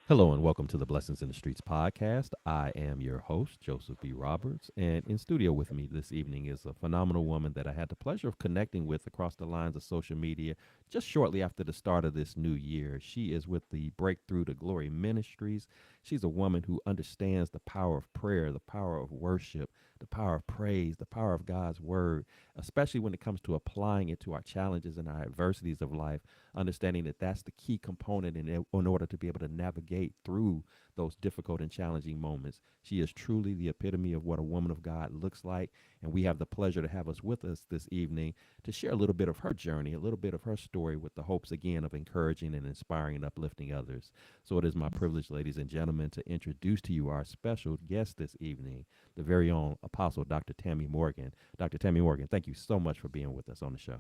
Hello and welcome to the Blessings in the Streets podcast. I am your host, Joseph B. Roberts, and in studio with me this evening is a phenomenal woman that I had the pleasure of connecting with across the lines of social media just shortly after the start of this new year. She is with the Breakthrough to Glory Ministries. She's a woman who understands the power of prayer, the power of worship, the power of praise, the power of God's word, especially when it comes to applying it to our challenges and our adversities of life, understanding that that's the key component in order to be able to navigate through those difficult and challenging moments. She is truly the epitome of what a woman of God looks like. And we have the pleasure to have us with us this evening to share a little bit of her journey, a little bit of her story with the hopes, again, of encouraging and inspiring and uplifting others. So it is my privilege, ladies and gentlemen, to introduce to you our special guest this evening, the very own Apostle Dr. Tammy Morgan. Dr. Tammy Morgan, thank you so much for being with us on the show.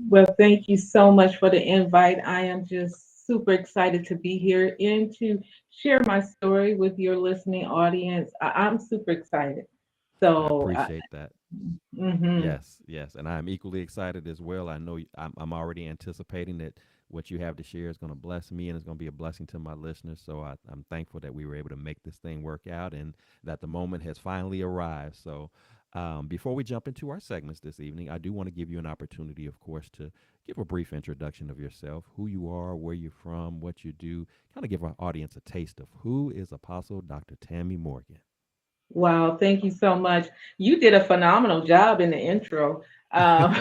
Well, thank you so much for the invite. I am just super excited to be here and to share my story with your listening audience. I'm super excited. I So, appreciate that. mhm. Yes, yes, and I'm equally excited as well. I know I'm already anticipating that what you have to share is going to bless me and it's going to be a blessing to my listeners. So I'm thankful that we were able to make this thing work out and that the moment has finally arrived. So before we jump into our segments this evening, I do want to give you an opportunity, of course, to give a brief introduction of yourself, who you are, where you're from, what you do, kind of give our audience a taste of who is Apostle Dr. Tammy Morgan. Wow, thank you so much. You did a phenomenal job in the intro. Um,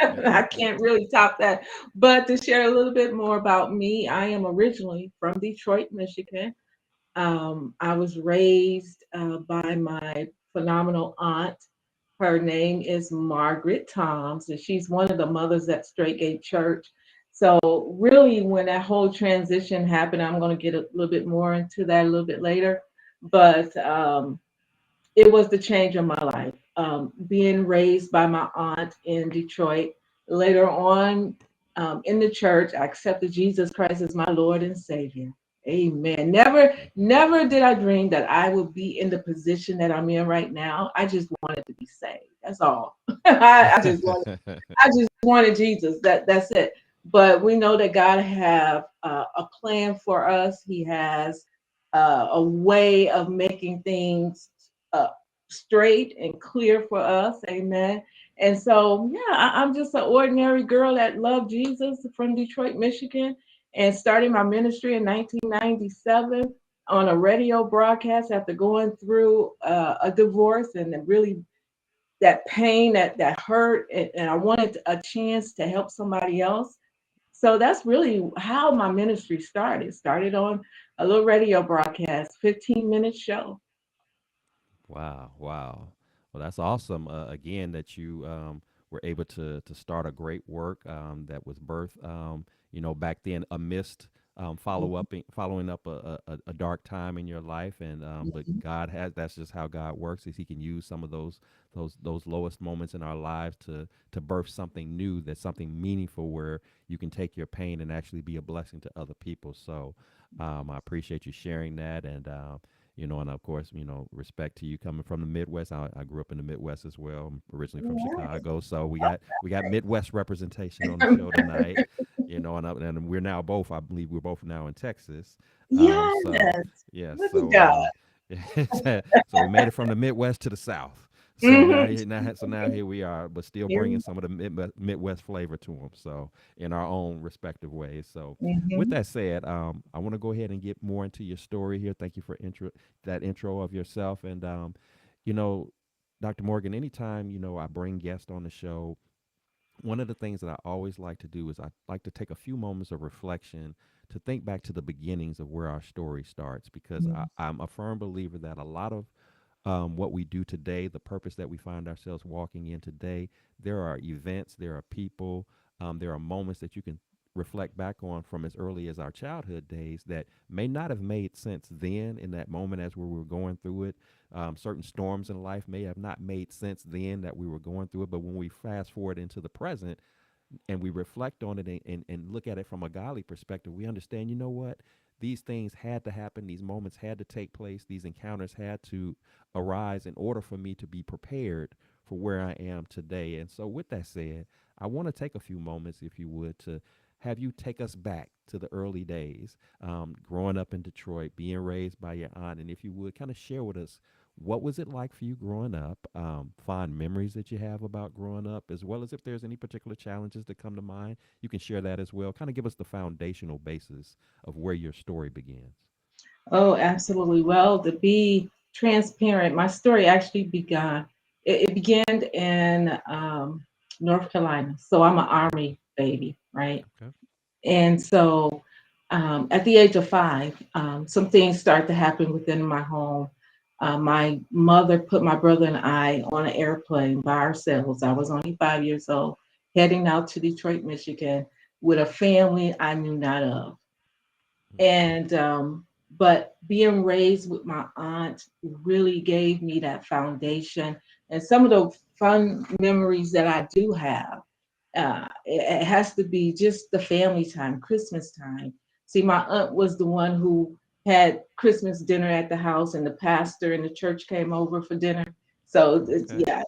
I can't really top that. But to share a little bit more about me, I am originally from Detroit, Michigan. I was raised by my phenomenal aunt. Her name is Margaret Toms, and she's one of the mothers at Straight Gate Church. So, really, when that whole transition happened, I'm going to get a little bit more into that a little bit later. But it was the change of my life. Being raised by my aunt in Detroit. Later on, in the church, I accepted Jesus Christ as my Lord and Savior. Amen. Never did I dream that I would be in the position that I'm in right now. I just wanted to be saved. That's all. I just wanted Jesus. That's it. But we know that God have a plan for us. He has a way of making things uh, straight and clear for us. Amen. And so, yeah, I'm just an ordinary girl that loved Jesus from Detroit, Michigan, and started my ministry in 1997 on a radio broadcast after going through a divorce and then really that pain, that hurt, and I wanted a chance to help somebody else. So that's really how my ministry started. Started on a little radio broadcast, 15-minute show. Wow, wow. Well, that's awesome. Again, that you were able to start a great work that was birthed, back then amidst following up a dark time in your life, and but Mhm. God has that's just how God works. Is He can use some of those lowest moments in our lives to birth something new, that's something meaningful, where you can take your pain and actually be a blessing to other people. So I appreciate you sharing that, and of course, respect to you coming from the Midwest. I grew up in the Midwest as well. I'm originally from Yes. Chicago, so we got Midwest representation on the show tonight. And we're now both, I believe, we're both now in Texas. So Yes. yeah, Look at God. so we made it from the Midwest to the South. So Mhm. now here we are, but still Here bringing we some of the Midwest flavor to them. So in our own respective ways. So with Mhm. that said, I want to go ahead and get more into your story here. Thank you for that intro of yourself. And you know, Dr. Morgan, anytime I bring guests on the show, one of the things that I always like to do is I like to take a few moments of reflection to think back to the beginnings of where our story starts, because I'm a firm believer that a lot of what we do today, the purpose that we find ourselves walking in today, there are events, there are people, there are moments that you can reflect back on from as early as our childhood days that may not have made sense then in that moment as we were going through it. Certain storms in life may have not made sense then that we were going through it, but when we fast forward into the present and we reflect on it and look at it from a godly perspective, we understand, what? These things had to happen. These moments had to take place. These encounters had to arise in order for me to be prepared for where I am today. And so, with that said, I want to take a few moments, if you would, to have you take us back to the early days, growing up in Detroit, being raised by your aunt, and if you would kind of share with us what was it like for you growing up, fond memories that you have about growing up, as well as if there's any particular challenges that come to mind, you can share that as well. Kind of give us the foundational basis of where your story begins. Oh, absolutely. Well, to be transparent, my story actually began. It began in North Carolina. So I'm an Army baby, right? Okay. And so at the age of 5, some things started to happen within my home. My mother put my brother and I on an airplane by ourselves. I was only 5 years old, heading out to Detroit, Michigan, with a family I knew not of. And but being raised with my aunt really gave me that foundation. And some of the fun memories that I do have, it has to be just the family time, Christmas time. See, my aunt was the one who had Christmas dinner at the house, and the pastor and the church came over for dinner. So Okay. yeah,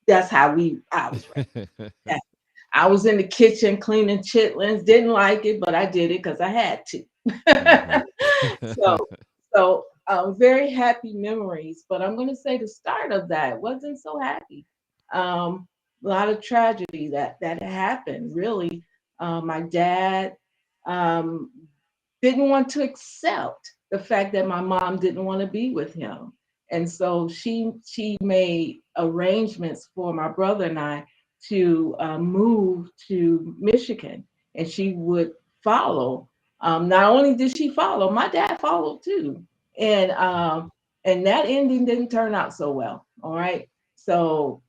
that's how I was raised. Yeah. I was in the kitchen cleaning chitlins. Didn't like it, but I did it because I had Hmm. to. so, very happy memories. But I'm going to say the start of that wasn't so happy. A lot of tragedy that happened. Really, my dad um, didn't want to accept the fact that my mom didn't want to be with him. And so she made arrangements for my brother and I to move to Michigan, and she would follow. Not only did she follow, my dad followed too, and um, and that ending didn't turn out so well. All right, so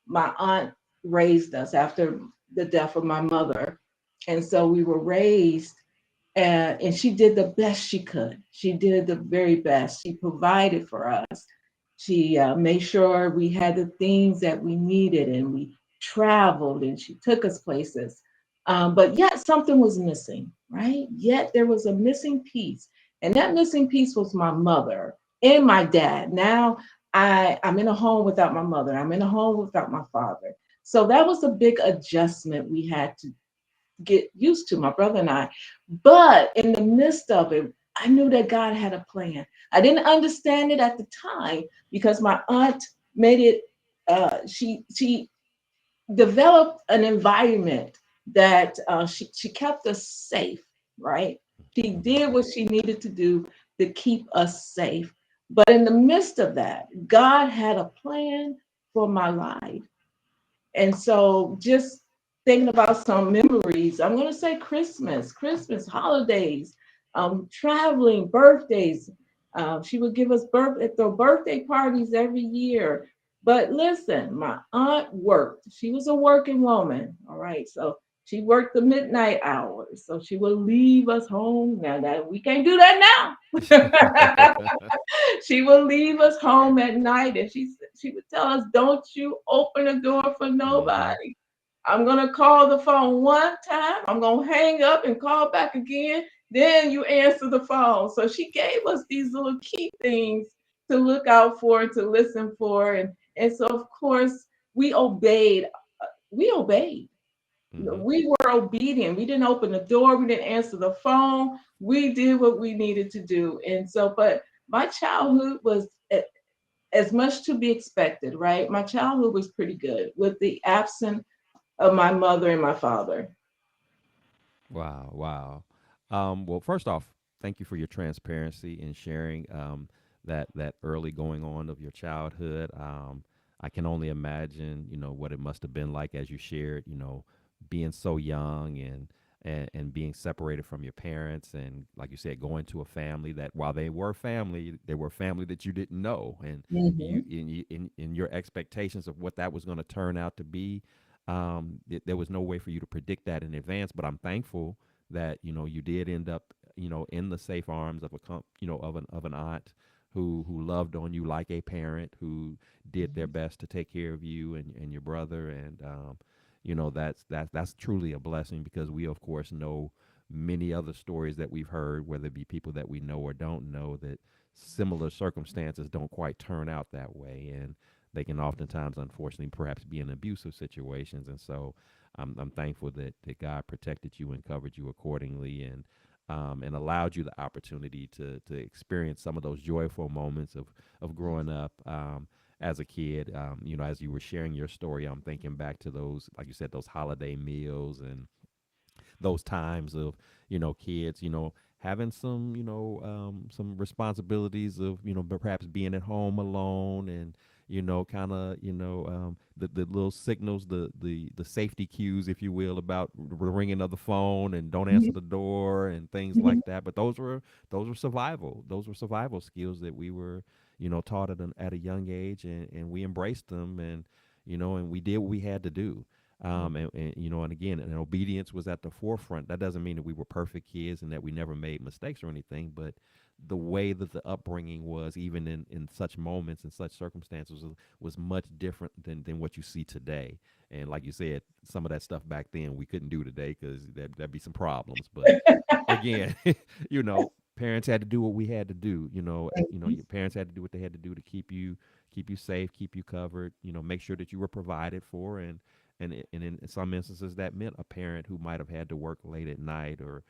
my aunt raised us after the death of my mother, and so we were raised and she did the best she could. She did the very best. She provided for us. She made sure we had the things that we needed, and we traveled, and she took us places. But yet something was missing, right? Yet there was a missing piece, and that missing piece was my mother and my dad. Now I'm in a home without my mother. I'm in a home without my father. So that was a big adjustment we had to get used to, my brother and I. But in the midst of it, I knew that God had a plan. I didn't understand it at the time because my aunt made it. She developed an environment that she kept us safe. Right? She Hmm. did what she needed to do to keep us safe. But in the midst of that, God had a plan for my life. And so just thinking about some memories, I'm going to say Christmas, holidays, traveling, birthdays. She would give us throw birthday parties every year. But listen, my aunt worked. She was a working woman. All right. So she worked the midnight hours. So she would leave us home. Now that we can't do that now. She would leave us home at night, and she would tell us, "Don't you open the door for Hmm. nobody. I'm gonna call the phone one time. I'm gonna hang up and call back again. Then you answer the phone." So she gave us these little key things to look out for and to listen for, and so of course we obeyed. We obeyed. Hmm. We were obedient. We didn't open the door. We didn't answer the phone. We did what we needed to do. And so, but my childhood was as much to be expected, right? My childhood was pretty good with the absence of my mother and my father. Wow, wow. Well, first off, thank you for your transparency and sharing that early going on of your childhood. I can only imagine, what it must have been like as you shared, being so young and being separated from your parents, and like you said, going to a family that, while they were family that you didn't know, and Hmm. in your expectations of what that was going to turn out to be. There was no way for you to predict that in advance, but I'm thankful that you did end up in the safe arms of of an aunt who loved on you like a parent, who did their best to take care of you and your brother, and that's truly a blessing, because we of course know many other stories that we've heard, whether it be people that we know or don't know, that similar circumstances don't quite turn out that way, and they can oftentimes, unfortunately, perhaps be in abusive situations. And so, I'm thankful that God protected you and covered you accordingly, and allowed you the opportunity to experience some of those joyful moments of growing up as a kid. As you were sharing your story, I'm thinking back to those, like you said, those holiday meals and those times of kids having some responsibilities of perhaps being at home alone, and kind of the little signals, the safety cues, if you will, about the ringing of the phone and don't answer the door and things like that. But those were survival skills that we were taught at a young age, and we embraced them, and we did what we had to do. And again, and obedience was at the forefront. That doesn't mean that we were perfect kids and that we never made mistakes or anything, but the way that the upbringing was, even in such moments and such circumstances, was much different than what you see today. And like you said, some of that stuff back then we couldn't do today because that'd be some problems. But again, parents had to do what we had to do. Your parents had to do what they had to do to keep you safe, keep you covered. Make sure that you were provided for, and in some instances that meant a parent who might have had to work late at night, or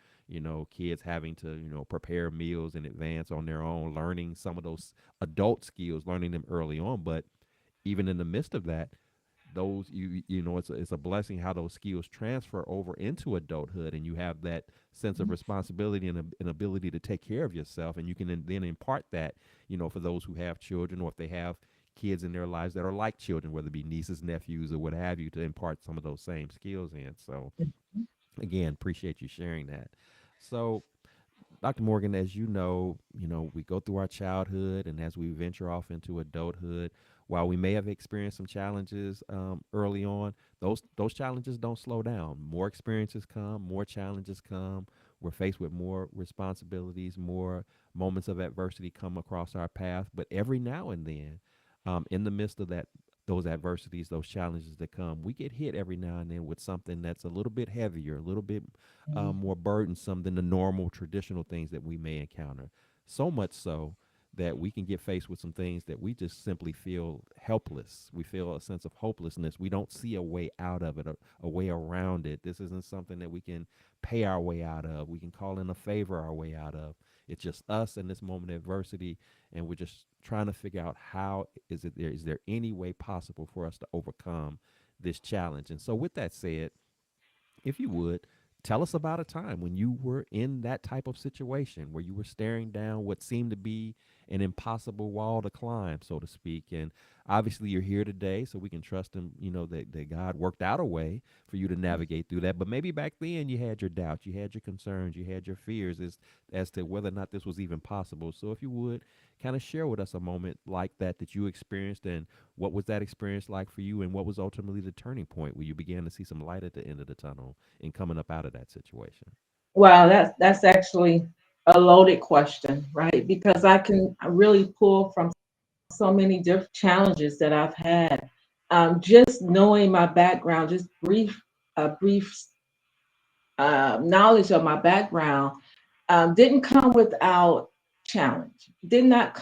kids having to prepare meals in advance on their own, learning some of those adult skills, learning them early on. But even in the midst of that, those it's a blessing how those skills transfer over into adulthood, and you have that sense of responsibility and an ability to take care of yourself, and you can then impart that for those who have children, or if they have kids in their lives that are like children, whether it be nieces, nephews, or what have you, to impart some of those same skills in. So again, appreciate you sharing that. So Dr. Morgan, as we go through our childhood, and as we venture off into adulthood, while we may have experienced some challenges early on, those challenges don't slow down. More experiences come, more challenges come. We're faced with more responsibilities, more moments of adversity come across our path. But every now and then, in the midst of those adversities, those challenges that come, we get hit every now and then with something that's a little bit heavier, a little bit more burdensome than the normal traditional things that we may encounter. So much so that we can get faced with some things that we just simply feel helpless. We feel a sense of hopelessness. We don't see a way out of it, a way around it. This isn't something that we can pay our way out of. We can call in a favor our way out of. It's just us in this moment of adversity, and we're just trying to figure out how is there any way possible for us to overcome this challenge. And so, with that said, if you would, tell us about a time when you were in that type of situation where you were staring down what seemed to be an impossible wall to climb, so to speak. And obviously, you're here today, so we can trust Him, that God worked out a way for you to navigate through that. But maybe back then you had your doubts, you had your concerns, you had your fears as to whether or not this was even possible. So if you would, kind of share with us a moment like that you experienced, and what was that experience like for you, and what was ultimately the turning point where you began to see some light at the end of the tunnel in coming up out of that situation? Wow, that's actually a loaded question, right? Because I really pull from so many different challenges that I've had. Just knowing my background, just brief knowledge of my background didn't come without challenge. Didn't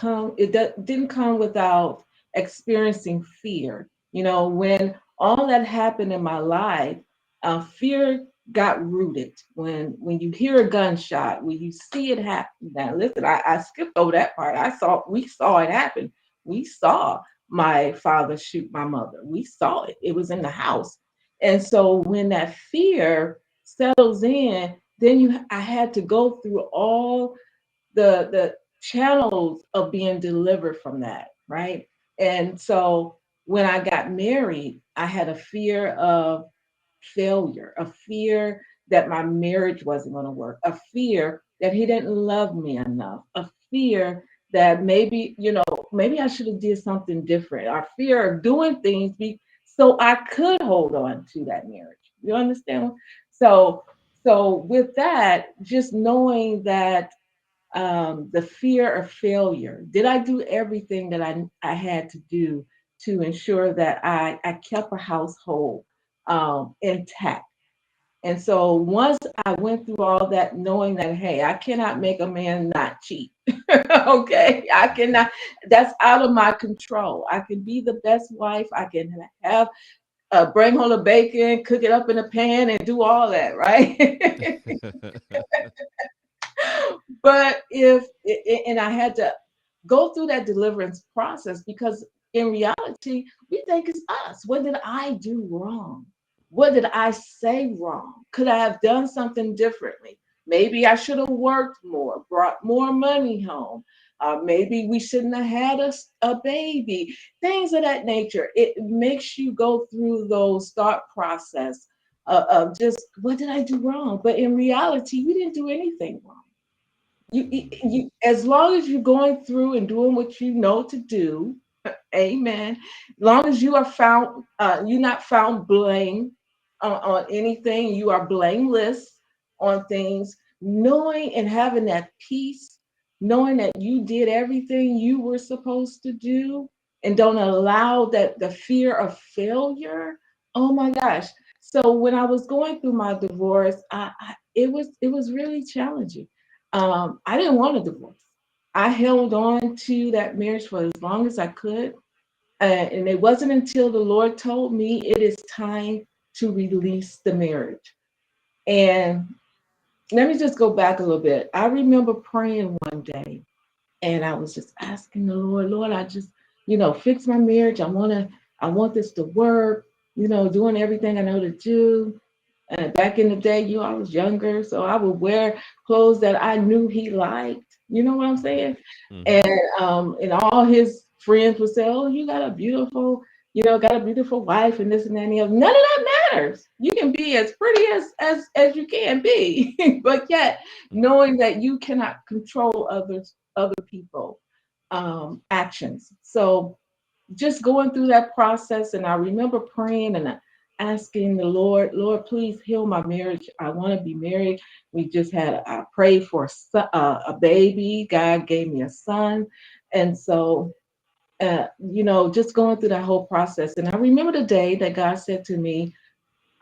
come without experiencing fear. When all that happened in my life, fear got rooted. When you hear a gunshot, when you see it happen. Now, listen, I skipped over that part. We saw it happen. We saw my father shoot my mother. We saw it. It was in the house. And so when that fear settles in, then I had to go through all the channels of being delivered from that, right? And so when I got married, I had a fear of failure, a fear that my marriage wasn't going to work, a fear that he didn't love me enough, a fear that maybe I should have did something different, a fear of doing things so I could hold on to that marriage. You understand? So with that, just knowing that the fear of failure. Did I do everything that I had to do to ensure that I kept a household intact? And so once I went through all that, knowing that, hey, I cannot make a man not cheat. Okay. I cannot, that's out of my control. I can be the best wife. I can have bring home the bacon, cook it up in a pan, and do all that, right? But and I had to go through that deliverance process because in reality, we think it's us. What did I do wrong? What did I say wrong? Could I have done something differently? Maybe I should have worked more, brought more money home. Maybe we shouldn't have had a baby. Things of that nature. It makes you go through those thought process of just what did I do wrong? But in reality, you didn't do anything wrong. You, as long as you're going through and doing what you know to do, amen. Long as you are found, you're not found blame on anything. You are blameless on things. Knowing and having that peace, knowing that you did everything you were supposed to do, and don't allow that the fear of failure. Oh my gosh! So when I was going through my divorce, it was really challenging. I didn't want a divorce. I held on to that marriage for as long as I could. And it wasn't until the Lord told me it is time to release the marriage. And let me just go back a little bit. I remember praying one day and I was just asking the Lord, Lord, I just, fix my marriage. I want this to work, doing everything I know to do. And back in the day, I was younger, so I would wear clothes that I knew he liked. You know what I'm saying? Hmm. And all his friends would say, "Oh, you got a beautiful wife, and this and that and the other." None of that matters. You can be as pretty as you can be, but yet knowing that you cannot control other people actions. So just going through that process, and I remember praying and asking the Lord, Lord, please heal my marriage. I want to be married. We just had I prayed for a baby. God gave me a son, and so just going through that whole process. And I remember the day that God said to me,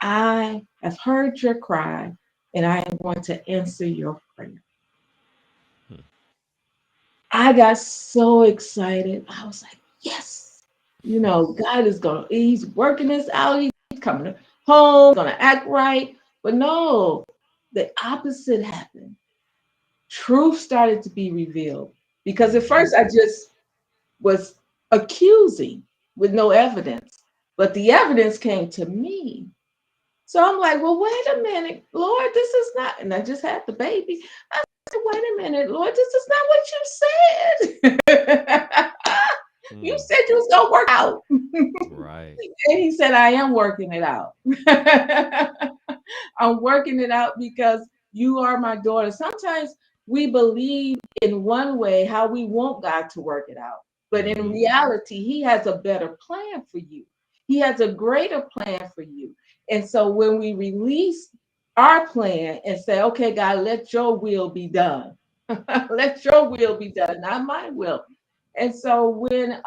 I have heard your cry, and I am going to answer your prayer. I got so excited. I was like, yes, God is he's working this out. He's coming home, gonna act right. But no, the opposite happened. Truth started to be revealed. Because at Hmm. first I just was accusing with no evidence. But the evidence came to me. So I'm like, well, wait a minute, Lord, this is not, and I just had the baby. I said, wait a minute, Lord, this is not what you said. You Mm. said you was gonna work out. Right. And he said, I am working it out. I'm working it out because you are my daughter. Sometimes we believe in one way how we want God to work it out. But in Hmm. reality, He has a better plan for you. He has a greater plan for you. And so when we release our plan and say, okay, God, let your will be done. Let your will be done, not my will. And so when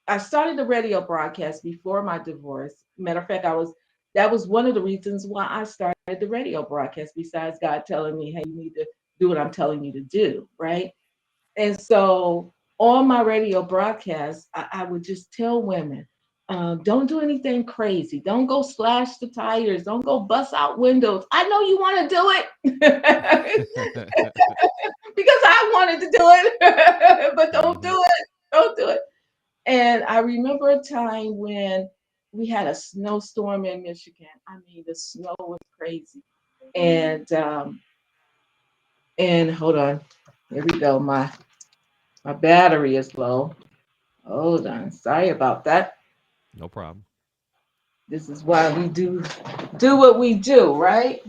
I started the radio broadcast before my divorce. Matter of fact, that was one of the reasons why I started the radio broadcast, besides God telling me, hey, you need to do what I'm telling you to do, right? And so on my radio broadcast, I would just tell women, don't do anything crazy. Don't go slash the tires. Don't go bust out windows. I know you want to do it because I wanted to do it, but don't Hmm. do it. Don't do it. And I remember a time when we had a snowstorm in Michigan. I mean, the snow was crazy. And hold on, here we go. My battery is low. Hold on, sorry about that. No problem. This is why we do what we do, right?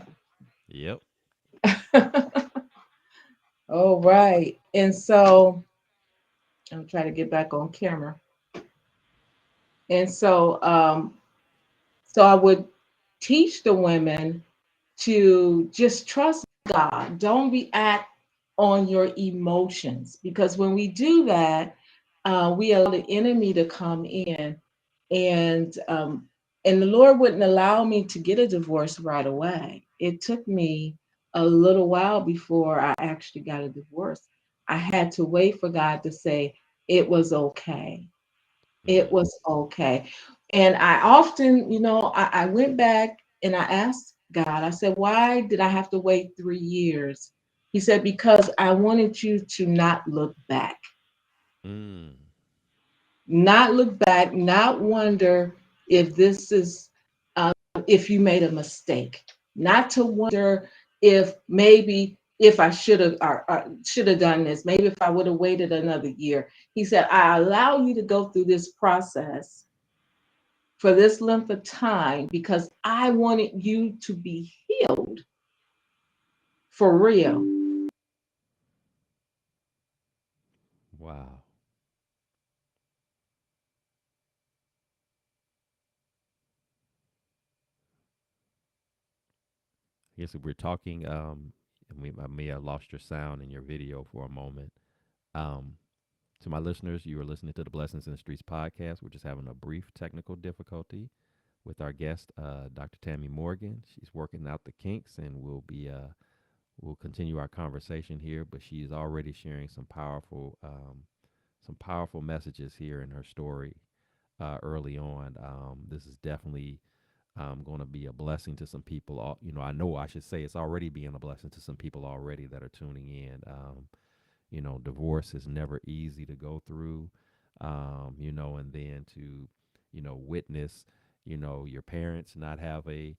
Yep. All right. And so I'm trying to get back on camera. And so I would teach the women to just trust God. Don't react on your emotions, because when we do that, we allow the enemy to come in, and and the Lord wouldn't allow me to get a divorce right away. It took me a little while before I actually got a divorce. I had to wait for God to say it was okay. It Mm. was okay. And I often, I went back and I asked God, I said, why did I have to wait 3 years? He said, because I wanted you to not look back, Mm. not look back, not wonder if this is, if you made a mistake, not to wonder if maybe if I should have done this, maybe if I would have waited another year. He said, I allow you to go through this process for this length of time because I wanted you to be healed for real. Wow. Yes, we're talking. And I may have lost your sound in your video for a moment. Um, to my listeners, you are listening to the Blessings in the Streets podcast. We're just having a brief technical difficulty with our guest, Dr. Tammy Morgan. She's working out the kinks, and we'll continue our conversation here. But she is already sharing some powerful messages here in her story early on. This is definitely going to be a blessing to some people. I know I should say it's already being a blessing to some people already that are tuning in. Divorce is never easy to go through, and then to, witness, your parents not have a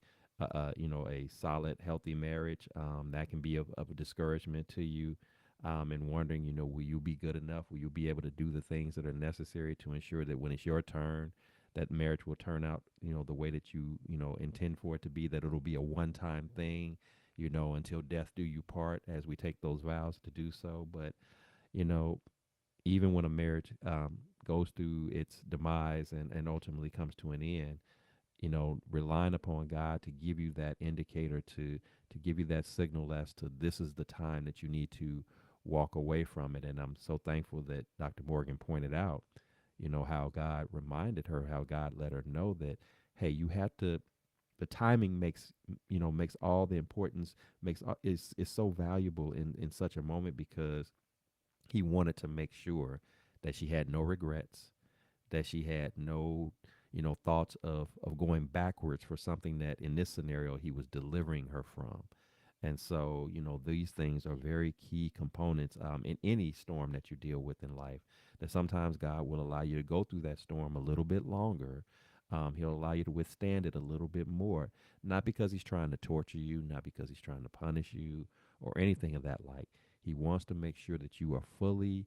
solid, healthy marriage. That can be of a discouragement to you. And wondering, will you be good enough? Will you be able to do the things that are necessary to ensure that when it's your turn, that marriage will turn out, the way that you intend for it to be, that it'll be a one-time thing, until death do you part, as we take those vows to do so. But you know, even when a marriage goes through its demise and ultimately comes to an end, relying upon God to give you that indicator, to give you that signal as to this is the time that you need to walk away from it. And I'm so thankful that Dr. Morgan pointed out, how God reminded her, how God let her know that, hey, you have to. The timing makes all the importance, is so valuable in such a moment, because he wanted to make sure that she had no regrets, that she had no, thoughts of going backwards for something that in this scenario he was delivering her from. And so, these things are very key components in any storm that you deal with in life. That sometimes God will allow you to go through that storm a little bit longer. He'll allow you to withstand it a little bit more, not because he's trying to torture you, not because he's trying to punish you or anything of that like. He wants to make sure that you are fully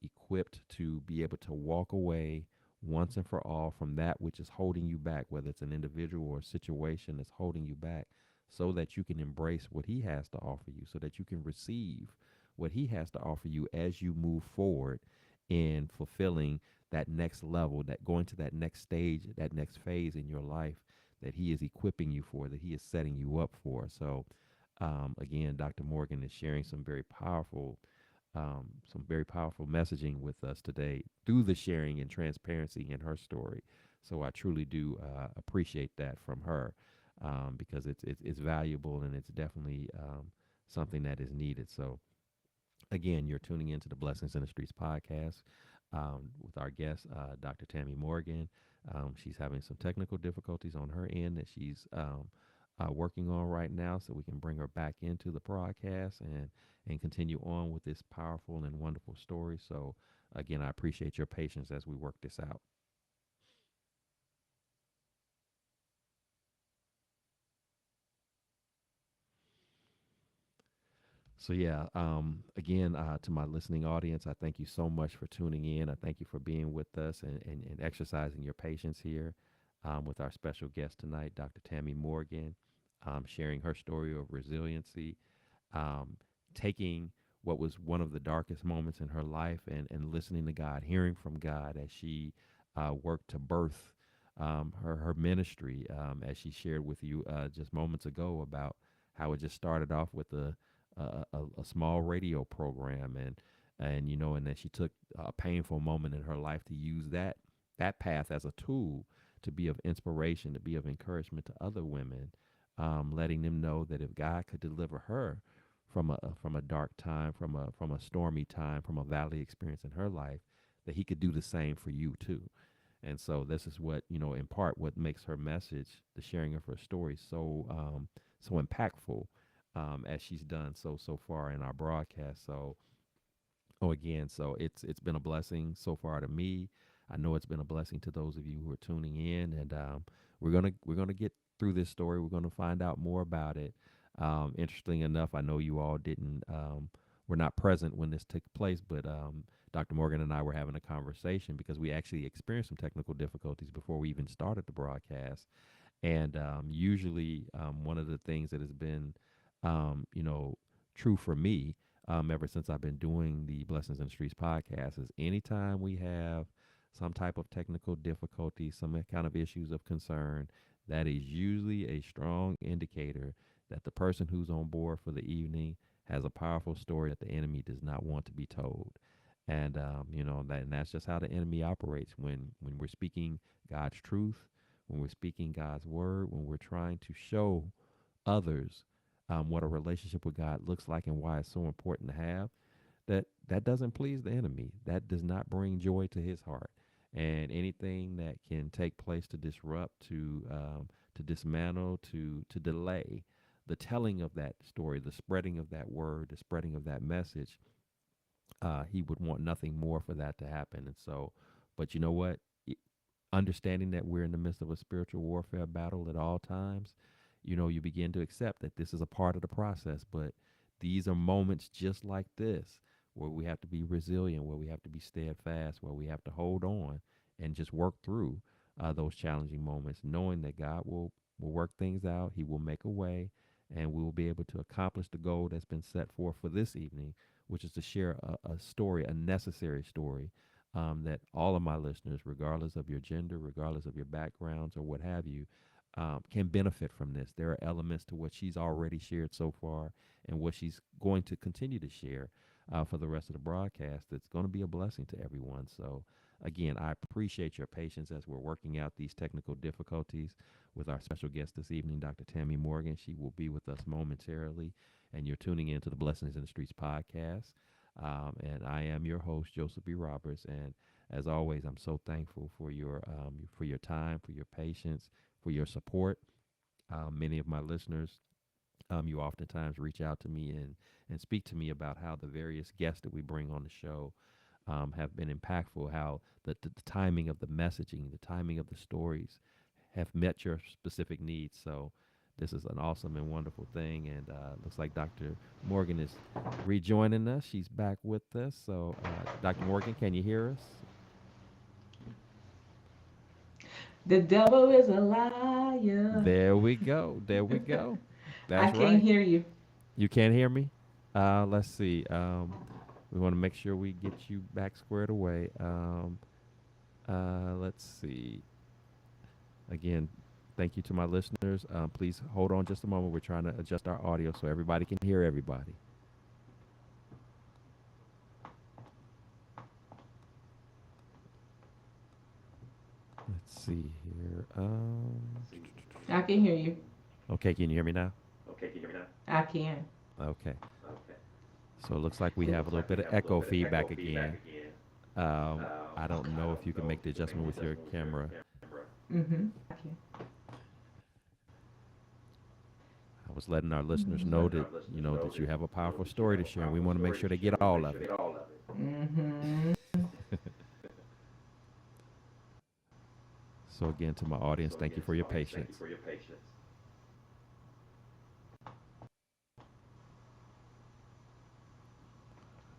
equipped to be able to walk away once and for all from that which is holding you back, whether it's an individual or a situation that's holding you back, so that you can embrace what he has to offer you, so that you can receive what he has to offer you as you move forward in fulfilling that next level, that going to that next stage, that next phase in your life that he is equipping you for, that he is setting you up for. So, again, Dr. Morgan is sharing some very powerful messaging with us today through the sharing and transparency in her story. So I truly do appreciate that from her, because it's valuable, and it's definitely something that is needed. So again, you're tuning into the Blessings in the Streets podcast with our guest, Dr. Tammy Morgan. She's having some technical difficulties on her end that she's working on right now, so we can bring her back into the broadcast and continue on with this powerful and wonderful story. So, again, I appreciate your patience as we work this out. So yeah, again, to my listening audience, I thank you so much for tuning in. I thank you for being with us and exercising your patience here with our special guest tonight, Dr. Tammy Morgan, sharing her story of resiliency, um, taking what was one of the darkest moments in her life, and listening to God, hearing from God as she worked to birth her ministry, as she shared with you just moments ago about how it just started off with a small radio program, and then she took a painful moment in her life to use that path as a tool to be of inspiration, to be of encouragement to other women, letting them know that if God could deliver her from a dark time, from a stormy time, from a valley experience in her life, that He could do the same for you too. And so this is what, in part what makes her message, the sharing of her story, so impactful, as she's done so far in our broadcast. So, oh, again, so it's been a blessing so far to me. I know it's been a blessing to those of you who are tuning in, and we're gonna get through this story. We're gonna find out more about it. Interesting enough, I know you all didn't were not present when this took place, but Dr. Morgan and I were having a conversation because we actually experienced some technical difficulties before we even started the broadcast. And usually, one of the things that has been, you know, true for me, ever since I've been doing the Blessings in the Streets podcast, is anytime we have some type of technical difficulty, some kind of issues of concern, that is usually a strong indicator that the person who's on board for the evening has a powerful story that the enemy does not want to be told. And and that's just how the enemy operates when we're speaking God's truth, when we're speaking God's word, when we're trying to show others what a relationship with God looks like and why it's so important to have. That doesn't please the enemy. That does not bring joy to his heart. And anything that can take place to disrupt, to dismantle, to delay the telling of that story, the spreading of that word, the spreading of that message, he would want nothing more for that to happen. And so, but you know what? Understanding that we're in the midst of a spiritual warfare battle at all times, you begin to accept that this is a part of the process. But these are moments just like this where we have to be resilient, where we have to be steadfast, where we have to hold on and just work through those challenging moments, knowing that God will work things out. He will make a way, and we will be able to accomplish the goal that's been set forth for this evening, which is to share a story, a necessary story, that all of my listeners, regardless of your gender, regardless of your backgrounds or what have you, can benefit from this. There are elements to what she's already shared so far and what she's going to continue to share for the rest of the broadcast that's going to be a blessing to everyone. So, again, I appreciate your patience as we're working out these technical difficulties with our special guest this evening, Dr. Tammy Morgan. She will be with us momentarily, and you're tuning in to the Blessings in the Streets podcast. And I am your host, Joseph B. Roberts. And as always, I'm so thankful for your time, for your patience, for your support. Many of my listeners, you oftentimes reach out to me and speak to me about how the various guests that we bring on the show have been impactful, how the timing of the messaging, the timing of the stories have met your specific needs. So this is an awesome and wonderful thing. And looks like Dr. Morgan is rejoining us. She's back with us. So, Dr. Morgan, can you hear us? The devil is a liar. There we go. There we go. I That's can't right. hear you. You can't hear me? Let's see. We want to make sure we get you back squared away. Let's see. Again, thank you to my listeners. Please hold on just a moment. We're trying to adjust our audio so everybody can hear everybody. Let's see here. I can hear you. Okay, can you hear me now? I can. Okay. So it looks like we have a little bit of echo feedback again. I don't know if you can make the adjustment with your camera. Mm-hmm. I can. I was letting our listeners know that that you have a powerful story to share, and we want to make sure they get all of it. Mm-hmm. So again, to my audience, thank you for your patience.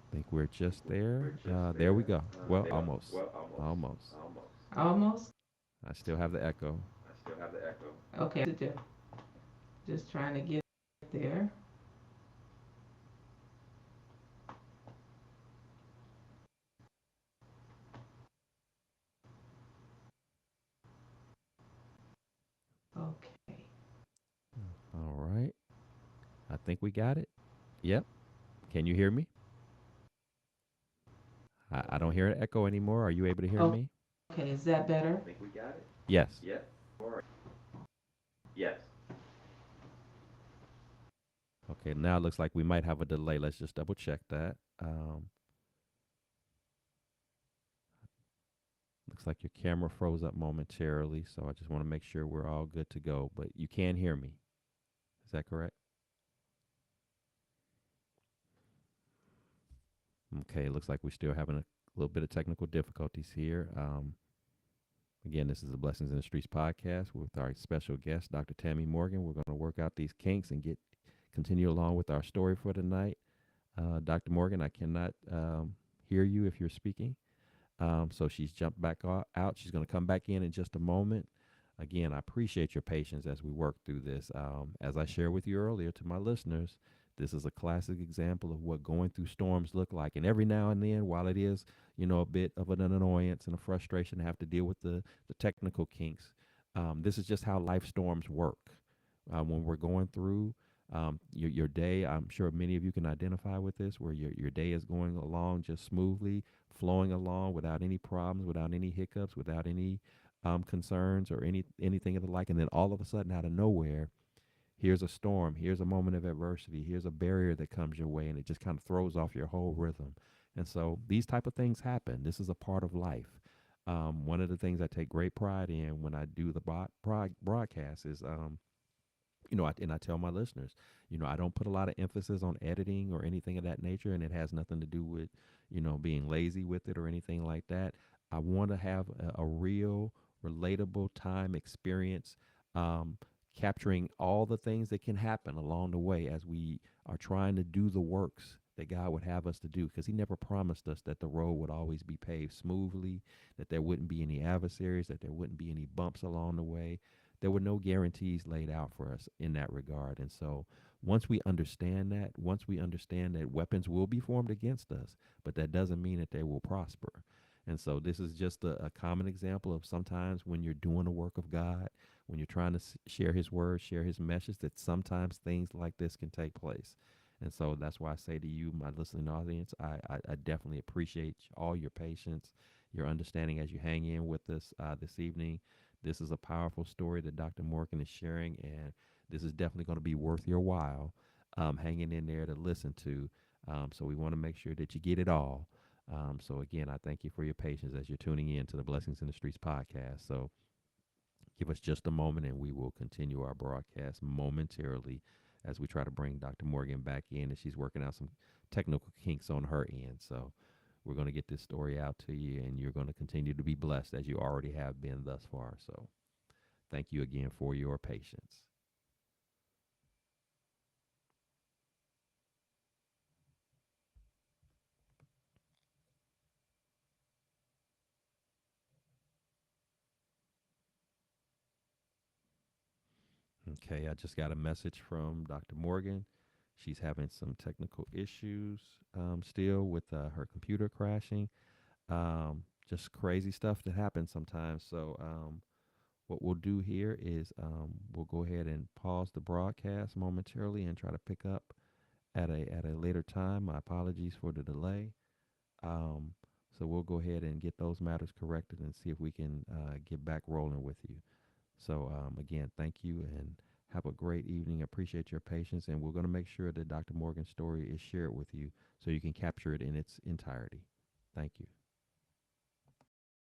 I think we're just there. There we go. Well, almost, almost. Almost. I still have the echo. Okay. Just trying to get there. Okay. All right. I think we got it. Yep. Can you hear me? I don't hear an echo anymore. Are you able to hear me? Okay. Is that better? Yes. Okay. Now it looks like we might have a delay. Let's just double check that. Looks like your camera froze up momentarily, so I just want to make sure we're all good to go. But you can hear me. Is that correct? Okay, looks like we're still having a little bit of technical difficulties here. Again, this is the Blessings in the Streets podcast with our special guest, Dr. Tammy Morgan. We're going to work out these kinks and get continue along with our story for tonight. Dr. Morgan, I cannot hear you if you're speaking. So she's jumped back out. She's going to come back in just a moment. Again, I appreciate your patience as we work through this. As I shared with you earlier to my listeners, this is a classic example of what going through storms look like. And every now and then, while it is, a bit of an annoyance and a frustration to have to deal with the technical kinks, this is just how life storms work. When we're going through your day, I'm sure many of you can identify with this, where your day is going along just smoothly, flowing along without any problems, without any hiccups, without any concerns or anything of the like. And then all of a sudden, out of nowhere, here's a storm, here's a moment of adversity, here's a barrier that comes your way, and it just kind of throws off your whole rhythm. And so these type of things happen. This is a part of life. One of the things I take great pride in when I do the broadcast is and I tell my listeners, I don't put a lot of emphasis on editing or anything of that nature, and it has nothing to do with, being lazy with it or anything like that. I want to have a real, relatable time experience, um, capturing all the things that can happen along the way as we are trying to do the works that God would have us to do, because He never promised us that the road would always be paved smoothly, that there wouldn't be any adversaries, that there wouldn't be any bumps along the way. There were no guarantees laid out for us in that regard. And so once we understand that weapons will be formed against us, but that doesn't mean that they will prosper. And so this is just a common example of sometimes when you're doing the work of God, when you're trying to share His word, share His message, that sometimes things like this can take place. And so that's why I say to you, my listening audience, I definitely appreciate all your patience, your understanding as you hang in with us this evening. This is a powerful story that Dr. Morgan is sharing, and this is definitely going to be worth your while hanging in there to listen to. So we want to make sure that you get it all. So again, I thank you for your patience as you're tuning in to the Blessings in the Streets podcast. So give us just a moment and we will continue our broadcast momentarily as we try to bring Dr. Morgan back in, and she's working out some technical kinks on her end. So we're going to get this story out to you, and you're going to continue to be blessed as you already have been thus far. So thank you again for your patience. Okay, I just got a message from Dr. Morgan. She's having some technical issues still with her computer crashing. Just crazy stuff that happens sometimes. So, what we'll do here is we'll go ahead and pause the broadcast momentarily and try to pick up at a later time. My apologies for the delay. Um, so we'll go ahead and get those matters corrected and see if we can get back rolling with you. So again, thank you and have a great evening. Appreciate your patience, and we're going to make sure that Dr. Morgan's story is shared with you so you can capture it in its entirety. Thank you.